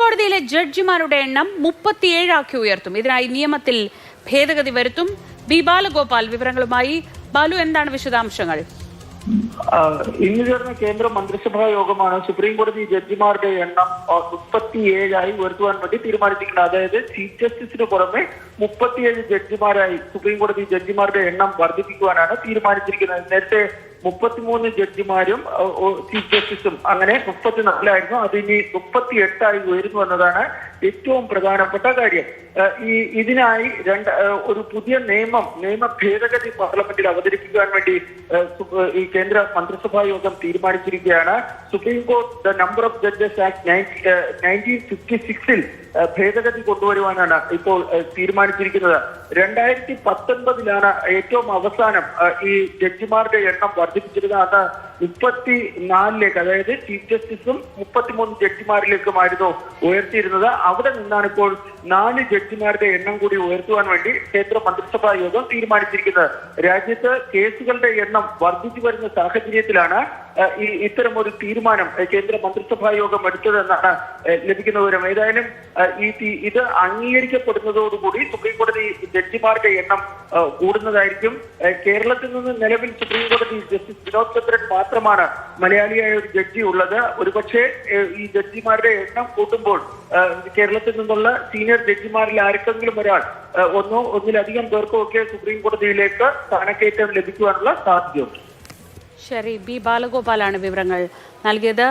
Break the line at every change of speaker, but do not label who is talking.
കോടതിയിലെ ജഡ്ജിമാരുടെ എണ്ണം 37 ആക്കി ഉയർത്തും. ഇതിനായി നിയമത്തിൽ ഭേദഗതി വരുത്തും. ബി ബാലഗോപാൽ വിവരങ്ങളുമായി. ബാലു, എന്താണ് വിശദാംശങ്ങൾ?
ഇന്ന് ചേർന്ന കേന്ദ്ര മന്ത്രിസഭാ യോഗമാണ് സുപ്രീം കോടതി ജഡ്ജിമാരുടെ എണ്ണം 37 ഉയർത്തുവാൻ വേണ്ടി തീരുമാനിച്ചിരിക്കുന്നത്. അതായത് ചീഫ് ജസ്റ്റിസിന് പുറമെ 37 ജഡ്ജിമാരായി സുപ്രീം കോടതി ജഡ്ജിമാരുടെ എണ്ണം വർദ്ധിപ്പിക്കുവാനാണ് തീരുമാനിച്ചിരിക്കുന്നത്. നേരത്തെ 33 ജഡ്ജിമാരും ചീഫ് ജസ്റ്റിസും അങ്ങനെ 34 അത് ഇനി 38 ഉയരുന്നു എന്നതാണ് ഏറ്റവും പ്രധാനപ്പെട്ട കാര്യം. ഇതിനായി ഒരു പുതിയ നിയമ ഭേദഗതി പാർലമെന്റിൽ അവതരിപ്പിക്കുവാൻ വേണ്ടി ഈ കേന്ദ്ര മന്ത്രിസഭാ യോഗം തീരുമാനിച്ചിരിക്കുകയാണ്. സുപ്രീം കോടതി the number of judges act 1956 ഭേദഗതി കൊണ്ടുവരുവാനാണ് ഇപ്പോൾ തീരുമാനിച്ചിരിക്കുന്നത്. 2019 ഏറ്റവും അവസാനം ഈ ജഡ്ജിമാരുടെ എണ്ണം വർദ്ധിപ്പിച്ചിരുന്നത്. അന്ന് 34 അതായത് ചീഫ് ജസ്റ്റിസും 33 ജഡ്ജിമാരിലേക്കുമായിരുന്നു ഉയർത്തിയിരുന്നത്. അവിടെ നിന്നാണ് ഇപ്പോൾ 4 ജഡ്ജിമാരുടെ എണ്ണം കൂടി ഉയർത്തുവാൻ വേണ്ടി കേന്ദ്ര മന്ത്രിസഭാ യോഗം തീരുമാനിച്ചിരിക്കുന്നത്. രാജ്യത്ത് കേസുകളുടെ എണ്ണം വർദ്ധിച്ചു വരുന്ന സാഹചര്യത്തിലാണ് ഇത്തരം ഒരു തീരുമാനം കേന്ദ്ര മന്ത്രിസഭാ യോഗം എടുത്തതെന്നാണ് ലഭിക്കുന്ന വിവരം. ഏതായാലും ഇത് അംഗീകരിക്കപ്പെടുന്നതോടുകൂടി സുപ്രീം കോടതി ജഡ്ജിമാരുടെ എണ്ണം കൂടുന്നതായിരിക്കും. കേരളത്തിൽ നിന്ന് നിലവിൽ സുപ്രീം കോടതി ജസ്റ്റിസ് വിനോദ് ചന്ദ്രൻ മാത്രമാണ് മലയാളിയായ ഒരു ജഡ്ജി ഉള്ളത്. ഒരുപക്ഷെ ഈ ജഡ്ജിമാരുടെ എണ്ണം കൂട്ടുമ്പോൾ കേരളത്തിൽ നിന്നുള്ള സീനിയർ ജഡ്ജിമാരിൽ ആർക്കെങ്കിലും ഒന്നിലധികം പേർക്കോ ഒക്കെ സുപ്രീം കോടതിയിലേക്ക് സ്ഥാനക്കയറ്റം ലഭിക്കുവാനുള്ള സാധ്യതയുണ്ട്.
ശരി, ബി ബാലഗോപാലാണ് വിവരങ്ങൾ നൽകിയത്.